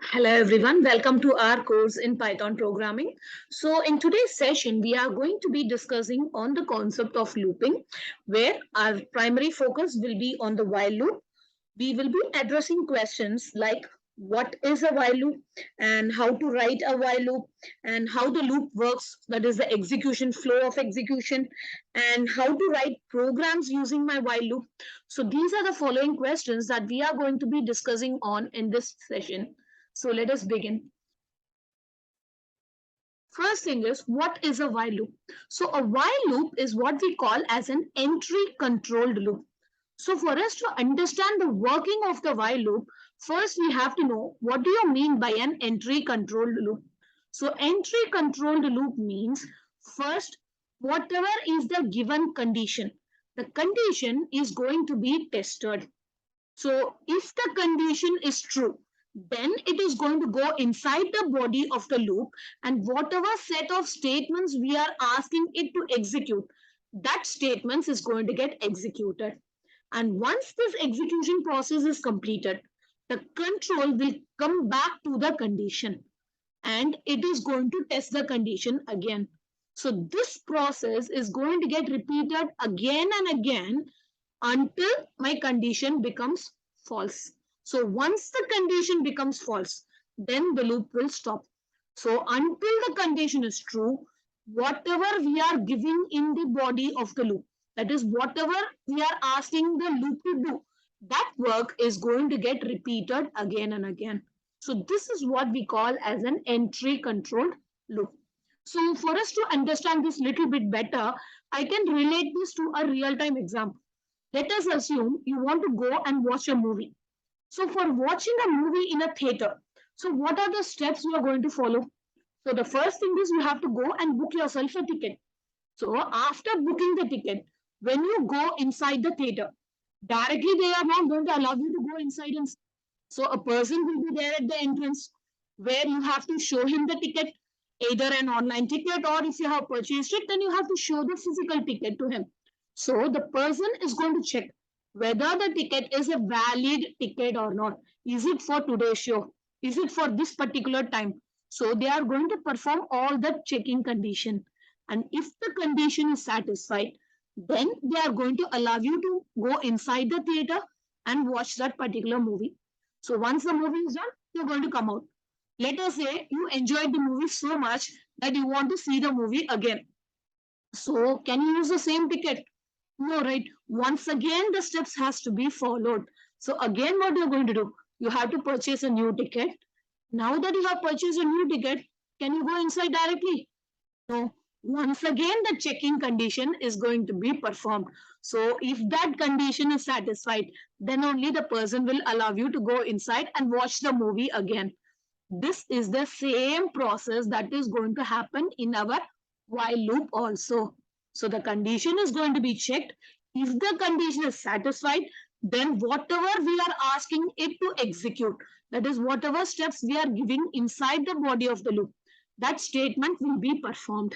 Hello everyone, welcome to our course in Python programming. So in today's session, we are going to be discussing on the concept of looping, where our primary focus will be on the while loop. We will be addressing questions like what is a while loop and how to write a while loop and how the loop works, that is the execution flow of execution, and how to write programs using my while loop. So these are the following questions that we are going to be discussing on in this session. So let us begin. First thing is, what is a while loop? So a while loop is what we call as an entry controlled loop. So for us to understand the working of the while loop, first we have to know what do you mean by an entry controlled loop. So entry controlled loop means first, whatever is the given condition, the condition is going to be tested. So if the condition is true, then it is going to go inside the body of the loop, and whatever set of statements we are asking it to execute, that statements is going to get executed. And once this execution process is completed, the control will come back to the condition and it is going to test the condition again. So this process is going to get repeated again and again until my condition becomes false. So once the condition becomes false, then the loop will stop. So until the condition is true, whatever we are giving in the body of the loop, that is whatever we are asking the loop to do, that work is going to get repeated again and again. So this is what we call as an entry controlled loop. So for us to understand this little bit better, I can relate this to a real-time example. Let us assume you want to go and watch a movie. So for watching a movie in a theater, so what are the steps you are going to follow? So the first thing is you have to go and book yourself a ticket. So after booking the ticket, when you go inside the theater, directly they are not going to allow you to go inside and so a person will be there at the entrance where you have to show him the ticket, either an online ticket or if you have purchased it, then you have to show the physical ticket to him. So the person is going to check whether the ticket is a valid ticket or not. Is it for today's show? Is it for this particular time? So they are going to perform all the checking condition. And if the condition is satisfied, then they are going to allow you to go inside the theater and watch that particular movie. So once the movie is done, you're going to come out. Let us say you enjoyed the movie so much that you want to see the movie again. So can you use the same ticket? No, right? Once again, the steps has to be followed. So again, what you're going to do? You have to purchase a new ticket. Now that you have purchased a new ticket, can you go inside directly? No. Once again, the checking condition is going to be performed. So if that condition is satisfied, then only the person will allow you to go inside and watch the movie again. This is the same process that is going to happen in our while loop also. So the condition is going to be checked. If the condition is satisfied, then whatever we are asking it to execute, that is whatever steps we are giving inside the body of the loop, that statement will be performed.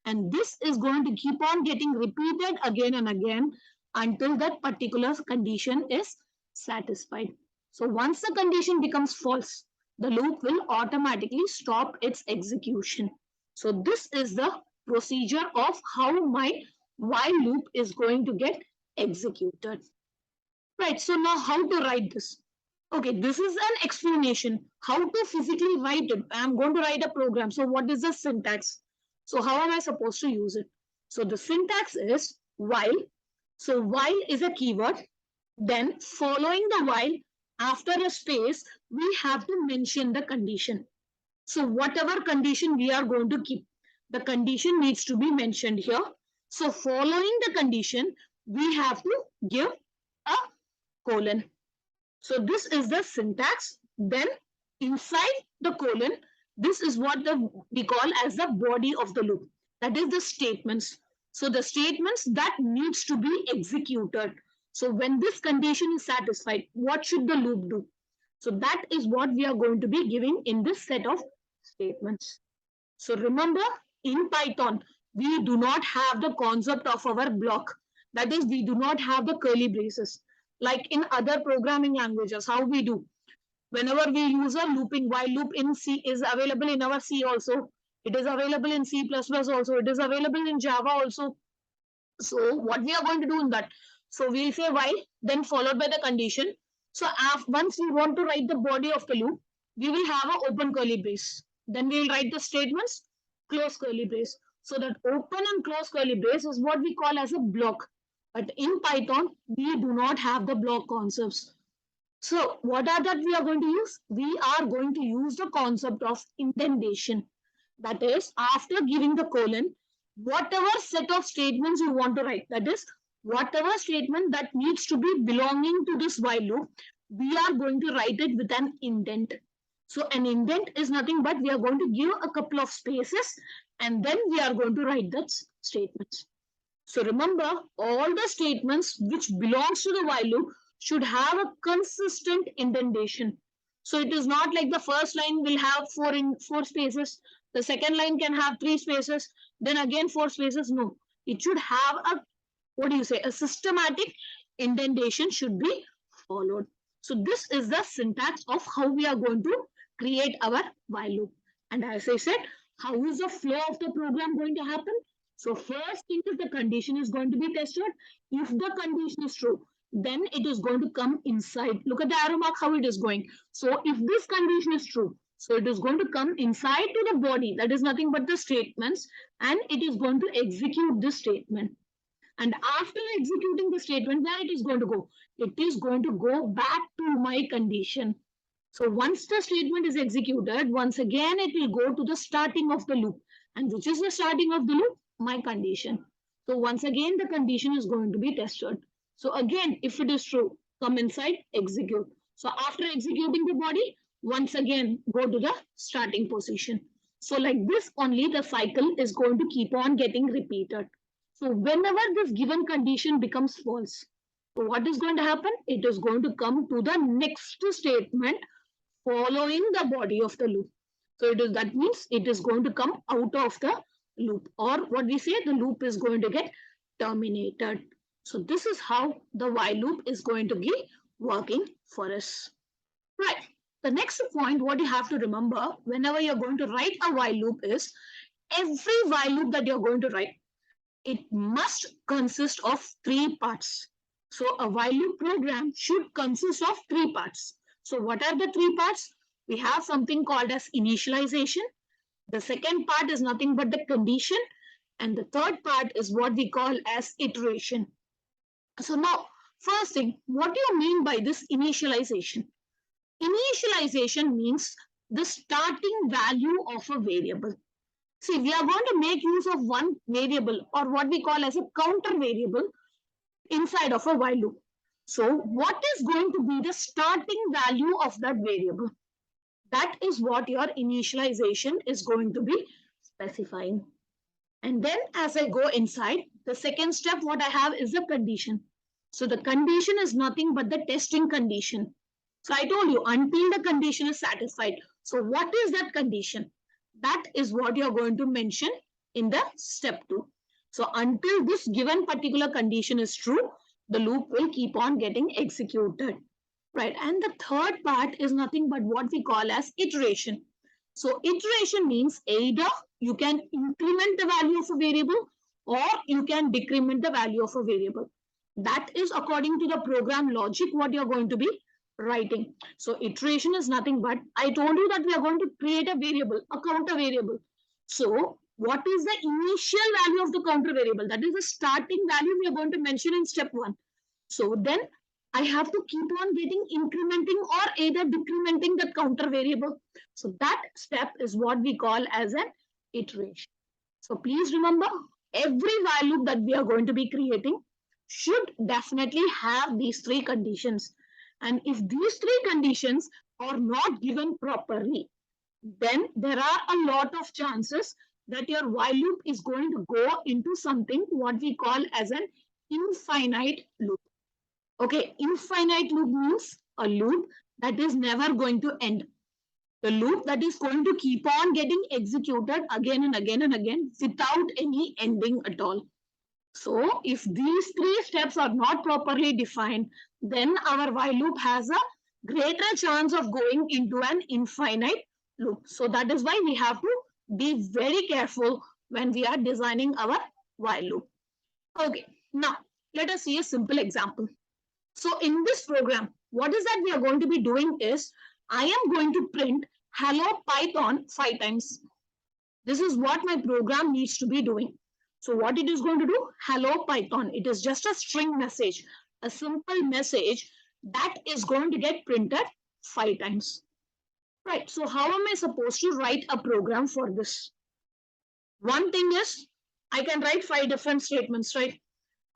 And this is going to keep on getting repeated again and again until that particular condition is satisfied. So once the condition becomes false, the loop will automatically stop its execution. So this is the procedure of how my while loop is going to get executed. Right, so now how to write this? Okay, this is an explanation. How to physically write it? I'm going to write a program. So what is the syntax? So how am I supposed to use it? So the syntax is while. So while is a keyword. Then following the while, after a space, we have to mention the condition. So whatever condition we are going to keep, the condition needs to be mentioned here. So following the condition, we have to give a colon. So this is the syntax. Then inside the colon, this is what we call as the body of the loop. That is the statements. So the statements that needs to be executed. So when this condition is satisfied, what should the loop do? So that is what we are going to be giving in this set of statements. So remember, in Python, we do not have the concept of our block. That is, we do not have the curly braces. Like in other programming languages, how we do? Whenever we use a looping, while loop in C is available in our C also. It is available in C++ also. It is available in Java also. So what we are going to do in that? So we'll say while, then followed by the condition. So once we want to write the body of the loop, we will have an open curly brace. Then we will write the statements, close curly brace. So that open and close curly brace is what we call as a block. But in Python, we do not have the block concepts. So what are that we are going to use? We are going to use the concept of indentation. That is, after giving the colon, whatever set of statements you want to write, that is, whatever statement that needs to be belonging to this while loop, we are going to write it with an indent. So an indent is nothing but we are going to give a couple of spaces and then we are going to write that statements. So remember, all the statements which belongs to the while loop should have a consistent indentation. So it is not like the first line will have four spaces, the second line can have 3 spaces, then again 4 spaces. No, it should have a, what do you say, a systematic indentation should be followed. So this is the syntax of how we are going to create our while loop. And as I said, how is the flow of the program going to happen? So first thing is the condition is going to be tested. If the condition is true, then it is going to come inside. Look at the arrow mark, how it is going. So if this condition is true, so it is going to come inside to the body. That is nothing but the statements. And it is going to execute this statement. And after executing the statement, where it is going to go? It is going to go back to my condition. So once the statement is executed, once again, it will go to the starting of the loop. And which is the starting of the loop? My condition. So once again, the condition is going to be tested. So again, if it is true, come inside, execute. So after executing the body, once again, go to the starting position. So like this only, the cycle is going to keep on getting repeated. So whenever this given condition becomes false, so what is going to happen? It is going to come to the next statement following the body of the loop. So it is, that means it is going to come out of the loop, or what we say, the loop is going to get terminated. So this is how the while loop is going to be working for us. Right. The next point, what you have to remember whenever you're going to write a while loop is every while loop that you're going to write, it must consist of 3 parts. So a while loop program should consist of 3 parts. So what are the 3 parts? We have something called as initialization. The second part is nothing but the condition. And the third part is what we call as iteration. So now, first thing, what do you mean by this initialization? Initialization means the starting value of a variable. See, we are going to make use of one variable or what we call as a counter variable inside of a while loop. So what is going to be the starting value of that variable? That is what your initialization is going to be specifying. And then as I go inside, the second step what I have is the condition. So the condition is nothing but the testing condition. So I told you until the condition is satisfied. So what is that condition? That is what you're going to mention in the step 2. So until this given particular condition is true, the loop will keep on getting executed. Right. And the third part is nothing but what we call as iteration. So iteration means either you can increment the value of a variable or you can decrement the value of a variable. That is according to the program logic what you're going to be writing. So iteration is nothing but, I told you that we are going to create a variable, a counter variable. So what is the initial value of the counter variable? That is the starting value we are going to mention in step 1. So then I have to keep on getting incrementing or either decrementing the counter variable. So that step is what we call as an iteration. So please remember, every while loop that we are going to be creating should definitely have these 3 conditions. And if these 3 conditions are not given properly, then there are a lot of chances that your while loop is going to go into something what we call as an infinite loop. Okay, infinite loop means a loop that is never going to end. The loop that is going to keep on getting executed again and again and again without any ending at all. So if these 3 steps are not properly defined, then our while loop has a greater chance of going into an infinite loop. So that is why we have to be very careful when we are designing our while loop. Okay, now let us see a simple example. So in this program, what is that we are going to be doing is, I am going to print hello Python 5 times. This is what my program needs to be doing. So what it is going to do? Hello Python. It is just a string message, a simple message that is going to get printed 5 times. Right. So how am I supposed to write a program for this? One thing is, I can write 5 different statements, right?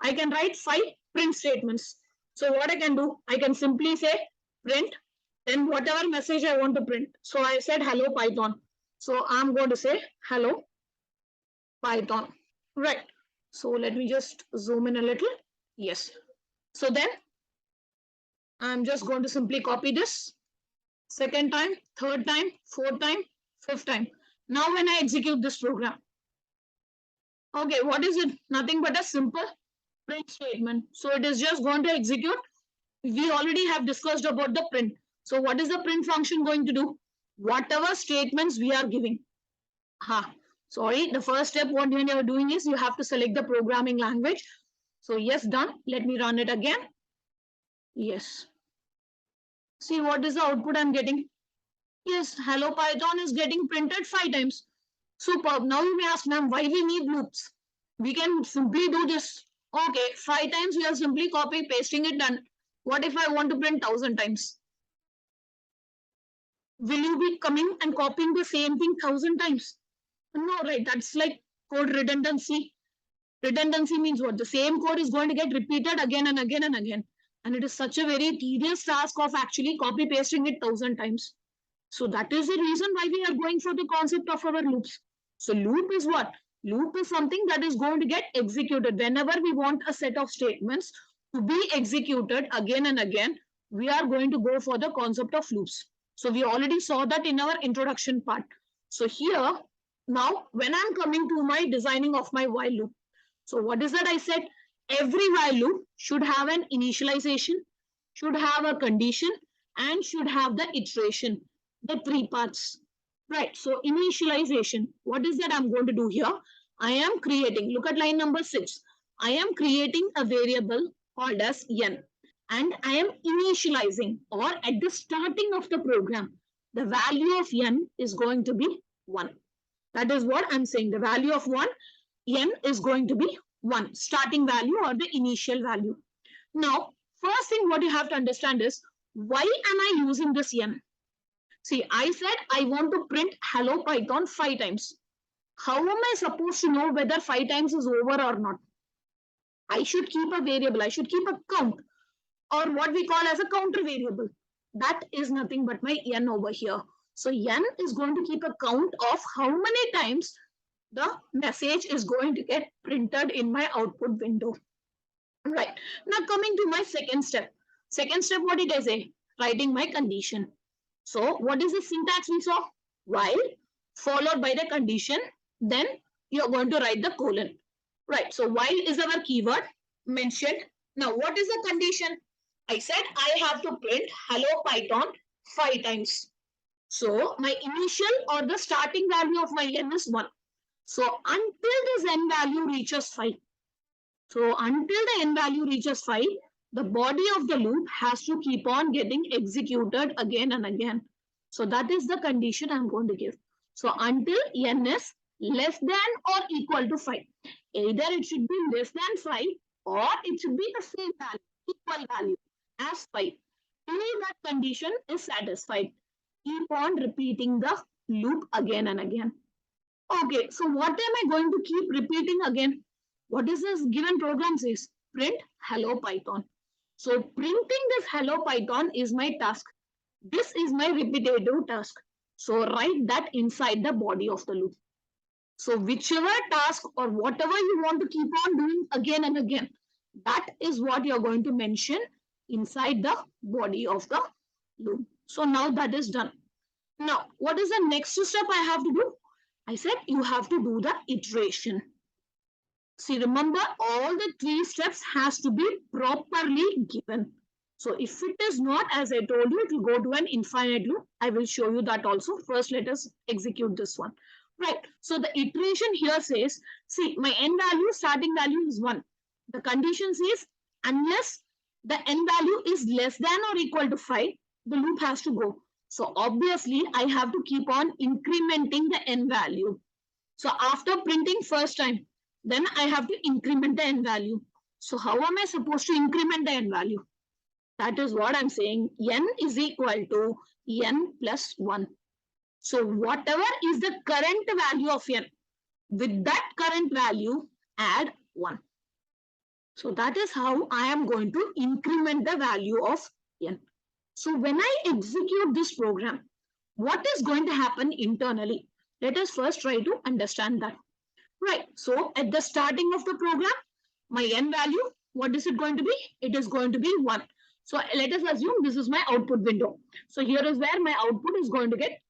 I can write 5 print statements. So what I can do, I can simply say print, then whatever message I want to print. So I said hello Python. So I'm going to say hello Python. Right. So let me just zoom in a little. Yes. So then I'm just going to simply copy this. Second time, third time, fourth time, fifth time. Now when I execute this program. Okay, what is it? Nothing but a simple print statement. So it is just going to execute. We already have discussed about the print. So what is the print function going to do? Whatever statements we are giving. Sorry, the first step what you are doing is you have to select the programming language. So yes, done. Let me run it again. Yes. See what is the output I'm getting? Yes, hello Python is getting printed 5 times. Superb. Now you may ask, ma'am, why we need loops? We can simply do this. Okay, 5 times we are simply copy pasting it done. What if I want to print 1,000 times? Will you be coming and copying the same thing 1,000 times? No, right? That's like code redundancy. Redundancy means what? The same code is going to get repeated again and again and again. And it is such a very tedious task of actually copy pasting it 1,000 times. So that is the reason why we are going for the concept of our loops. So loop is what? Loop is something that is going to get executed. Whenever we want a set of statements to be executed again and again, we are going to go for the concept of loops. So we already saw that in our introduction part. So here, now when I'm coming to my designing of my while loop. So what is that I said? Every while loop should have an initialization, should have a condition, and should have the iteration, the 3 parts. Right, so initialization, what is that I'm going to do here? I am creating, look at line number 6. I am creating a variable called as n, and I am initializing, or at the starting of the program, the value of n is going to be 1. That is what I'm saying. The value of n is going to be 1, starting value or the initial value. Now, first thing what you have to understand is, why am I using this n? See, I said I want to print hello Python 5 times. How am I supposed to know whether 5 times is over or not? I should keep a variable. I should keep a count, or what we call as a counter variable. That is nothing but my n over here. So n is going to keep a count of how many times the message is going to get printed in my output window. Right. Now coming to my second step. Second step, what did I say? Writing my condition. So what is the syntax we saw? While followed by the condition, then you're going to write the colon. Right. So while is our keyword mentioned. Now what is the condition? I said I have to print hello Python 5 times. So my initial or the starting value of my n is 1. So until this n value reaches 5. So until the n value reaches 5, the body of the loop has to keep on getting executed again and again. So that is the condition I'm going to give. So until n is less than or equal to 5. Either it should be less than 5 or it should be the same value, equal value as 5. Till that condition is satisfied. Keep on repeating the loop again and again. Okay, so what am I going to keep repeating again? What is this given program says? Print hello Python. So printing this hello Python is my task. This is my repetitive task. So write that inside the body of the loop. So whichever task or whatever you want to keep on doing again and again, that is what you're going to mention inside the body of the loop. So now that is done. Now, what is the next step I have to do? I said you have to do the iteration. See, remember all the 3 steps has to be properly given. So if it is not, as I told you, it will go to an infinite loop. I will show you that also. First, let us execute this one. Right. So the iteration here says, see, my n value, starting value is 1. The condition says, unless the n value is less than or equal to 5, the loop has to go. So obviously, I have to keep on incrementing the n value. So after printing first time, then I have to increment the n value. So how am I supposed to increment the n value? That is what I'm saying. N is equal to n plus 1. So whatever is the current value of n, with that current value, add 1. So that is how I am going to increment the value of n. So when I execute this program, what is going to happen internally? Let us first try to understand that. Right. So at the starting of the program, my n value, what is it going to be? It is going to be 1. So let us assume this is my output window. So here is where my output is going to get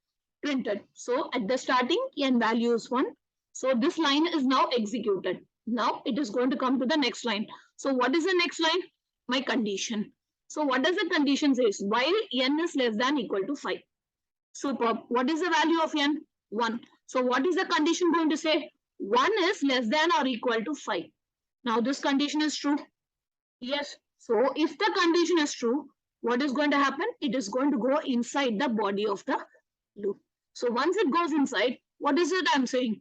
printed. So at the starting, n value is 1. So this line is now executed. Now it is going to come to the next line. So what is the next line? My condition. So what does the condition say? While n is less than equal to 5. Superb. What is the value of n? 1. So what is the condition going to say? 1 is less than or equal to 5. Now this condition is true. Yes. So if the condition is true, what is going to happen? It is going to go inside the body of the loop. So once it goes inside, what is it I'm saying?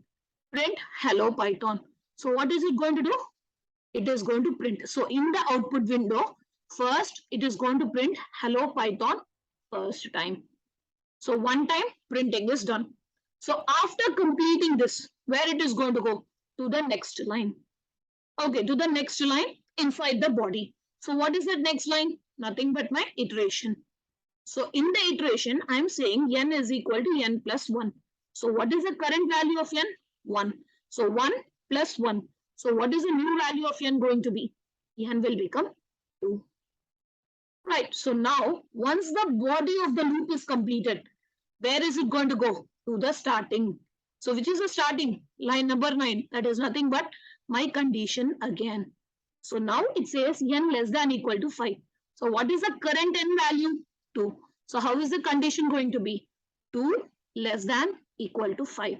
Print hello Python. So what is it going to do? It is going to print. So in the output window, first it is going to print hello Python first time. So one time printing is done. So after completing this, where it is going to go? To the next line. Okay, to the next line inside the body. So what is that next line? Nothing but my iteration. So in the iteration, I'm saying n is equal to n plus 1. So what is the current value of n? 1. So 1 plus 1. So what is the new value of n going to be? N will become 2. Right. So now, once the body of the loop is completed, where is it going to go? To the starting. So which is the starting? Line number 9. That is nothing but my condition again. So now it says n less than equal to 5. So what is the current n value? 2. So how is the condition going to be? 2 less than equal to 5.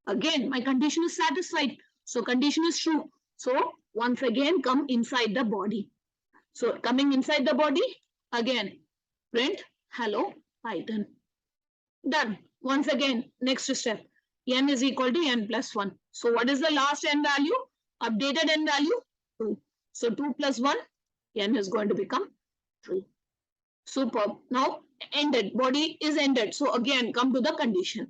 Again, my condition is satisfied. So condition is true. So once again, come inside the body. So coming inside the body, again, print hello Python. Done. Once again, next step. N is equal to n plus 1. So what is the last n value? Updated n value? 2. So 2 plus 1, n is going to become 3. Superb. Now ended. Body is ended. So again, come to the condition.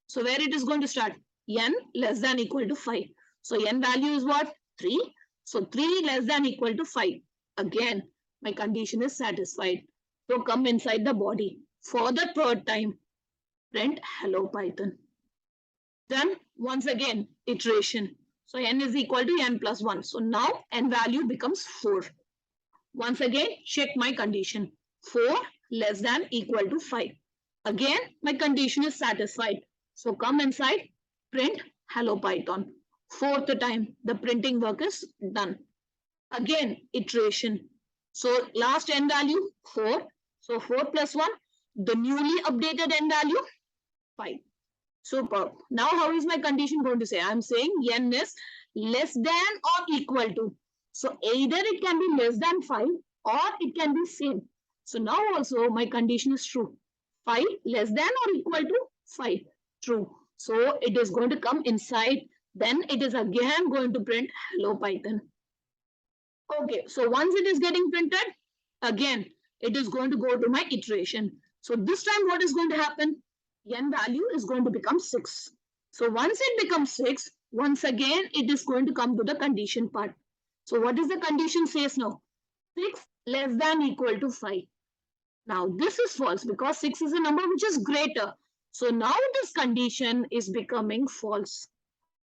So where it is going to start? N less than equal to 5. So n value is what? 3. So 3 less than equal to 5. Again, my condition is satisfied. So come inside the body. For the third time, print hello Python. Then once again, iteration. So n is equal to n plus 1. So now n value becomes 4. Once again, check my condition. 4 less than equal to 5. Again, my condition is satisfied. So come inside, print hello Python. Fourth time, the printing work is done. Again, iteration. So last n value, 4. So 4 plus 1, the newly updated n value, 5. Superb. Now how is my condition going to say? I'm saying n is less than or equal to. So either it can be less than 5 or it can be same. So now also my condition is true. 5 less than or equal to 5. True. So it is going to come inside. Then it is again going to print hello Python. Okay, so once it is getting printed, again, it is going to go to my iteration. So this time what is going to happen? N value is going to become 6. So once it becomes 6, once again, it is going to come to the condition part. So what is the condition says now? 6 less than equal to 5. Now this is false because 6 is a number which is greater. So now this condition is becoming false.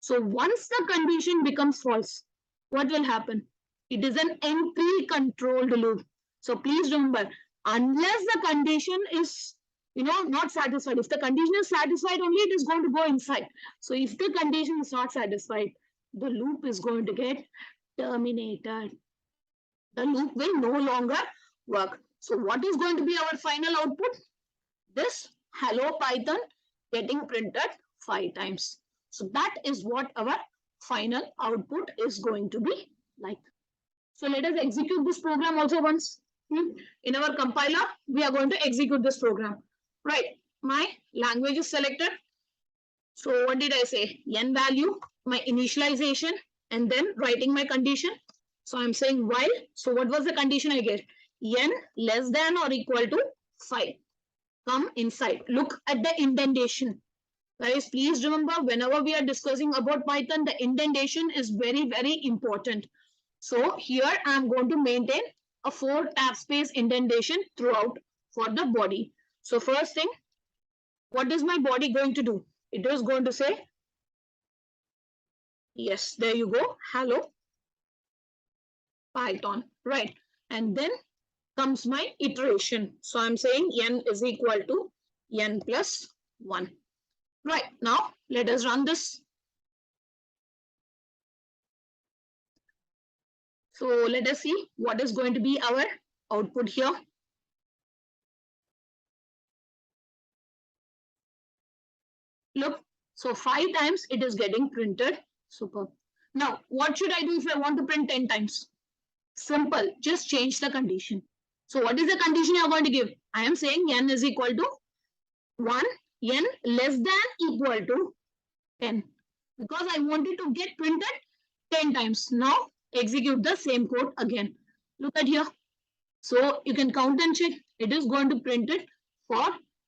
So once the condition becomes false, what will happen? It is an entry controlled loop. So please remember, unless the condition is not satisfied. If the condition is satisfied only, it is going to go inside. So if the condition is not satisfied, the loop is going to get terminated. The loop will no longer work. So what is going to be our final output? This hello Python getting printed 5 times. So that is what our final output is going to be like. So let us execute this program also once. In our compiler, we are going to execute this program. Right, my language is selected. So what did I say? N value, my initialization, and then writing my condition. So I'm saying while. So what was the condition I get? N less than or equal to 5. Come inside. Look at the indentation. Guys, please remember, whenever we are discussing about Python, the indentation is very, very important. So here I am going to maintain a 4 tab space indentation throughout for the body. So first thing, what is my body going to do? It is going to say, yes, there you go, hello Python, right? And then comes my iteration. So I'm saying n is equal to n plus 1. Right, now let us run this. So let us see what is going to be our output here. Look, so 5 times it is getting printed. Super. Now, what should I do if I want to print 10 times? Simple, just change the condition. So what is the condition you are going to give? I am saying n is equal to 1, n less than equal to 10. Because I wanted to get printed 10 times. Now, execute the same code again. Look at here. So you can count and check. It is going to print it for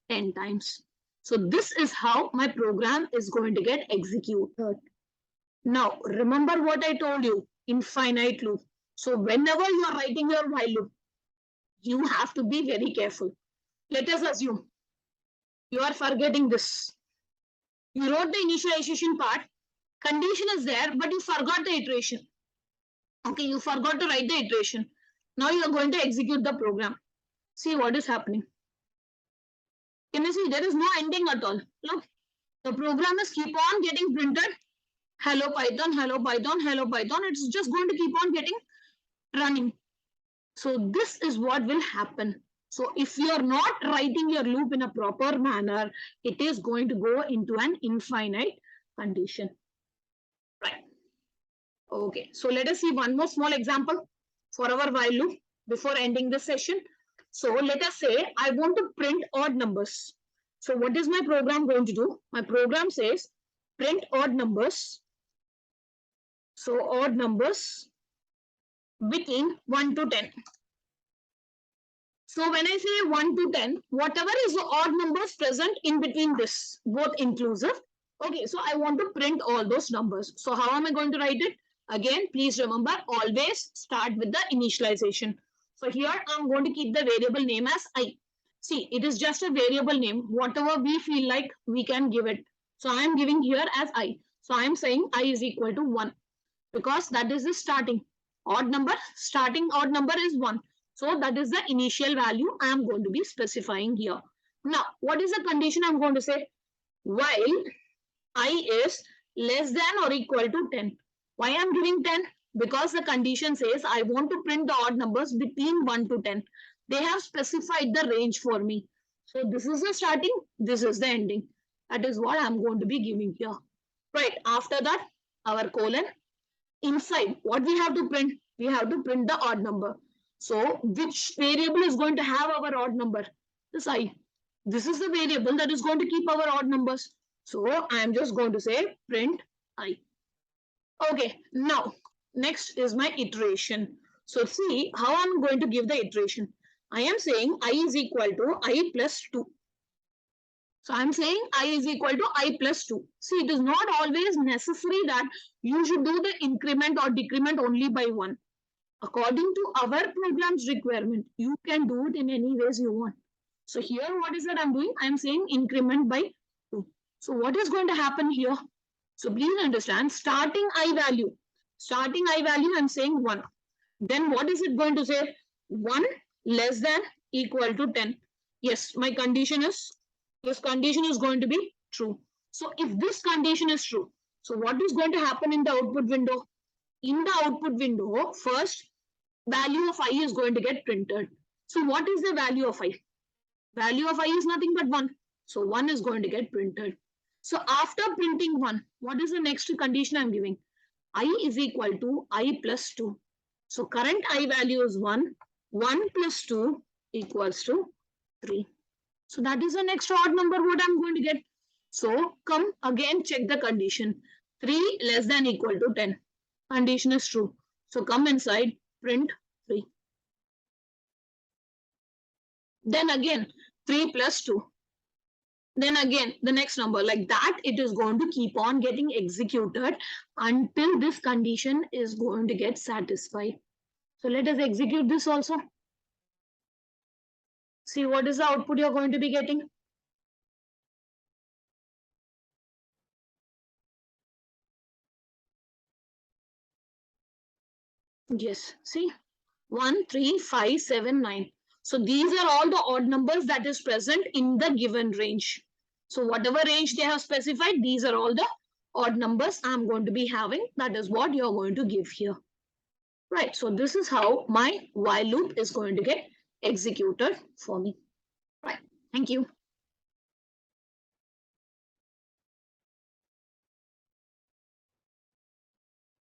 10 times. So this is how my program is going to get executed. Now, remember what I told you, infinite loop. So whenever you are writing your while loop, you have to be very careful. Let us assume you are forgetting this. You wrote the initialization part, condition is there, but you forgot the iteration. Okay, you forgot to write the iteration. Now you are going to execute the program. See what is happening. Can you see there is no ending at all? Look, the program is keep on getting printed. Hello Python, hello Python, hello Python. It's just going to keep on getting running. So this is what will happen. So if you are not writing your loop in a proper manner, it is going to go into an infinite condition. Right. Okay. So let us see one more small example for our while loop before ending the session. So let us say I want to print odd numbers. So what is my program going to do? My program says print odd numbers. So odd numbers between 1 to 10. So when I say 1 to 10, whatever is the odd numbers present in between this, both inclusive. Okay, so I want to print all those numbers. So how am I going to write it? Again, please remember, always start with the initialization. So here I'm going to keep the variable name as I. See, it is just a variable name. Whatever we feel like, we can give it. So I am giving here as I. So I am saying I is equal to 1 because that is the starting odd number. Starting odd number is 1. So that is the initial value I am going to be specifying here. Now, what is the condition I'm going to say? While I is less than or equal to 10. Why I am giving 10? Because the condition says I want to print the odd numbers between 1 to 10. They have specified the range for me. So this is the starting, this is the ending. That is what I'm going to be giving here. Right, after that, our colon. Inside, what we have to print? We have to print the odd number. So which variable is going to have our odd number? This I. This is the variable that is going to keep our odd numbers. So I am just going to say print I. Okay, now next is my iteration. So see how I am going to give the iteration. I am saying I is equal to I plus 2. So I'm saying I is equal to I plus 2. See, it is not always necessary that you should do the increment or decrement only by 1. According to our program's requirement, you can do it in any ways you want. So here, what is that I'm doing? I'm saying increment by 2. So what is going to happen here? So please understand, starting I value. Starting I value, I'm saying 1. Then what is it going to say? 1 less than equal to 10. Yes, my condition is, this condition is going to be true. So if this condition is true, so what is going to happen in the output window? In the output window, first value of I is going to get printed. So what is the value of I? Value of I is nothing but 1. So 1 is going to get printed. So after printing 1, what is the next condition I'm giving? I is equal to I plus 2. So current I value is 1. 1 plus 2 equals to 3. So that is the next odd number what I'm going to get. So come again, check the condition. 3 less than equal to 10. Condition is true. So come inside, print 3. Then again 3 plus 2. Then again the next number, like that it is going to keep on getting executed until this condition is going to get satisfied. So let us execute this also. See what is the output you're going to be getting. Yes, see 1, 3, 5, 7, 9. So these are all the odd numbers that is present in the given range. So whatever range they have specified, these are all the odd numbers I'm going to be having. That is what you're going to give here. Right, so this is how my while loop is going to get executed for me. Right, thank you.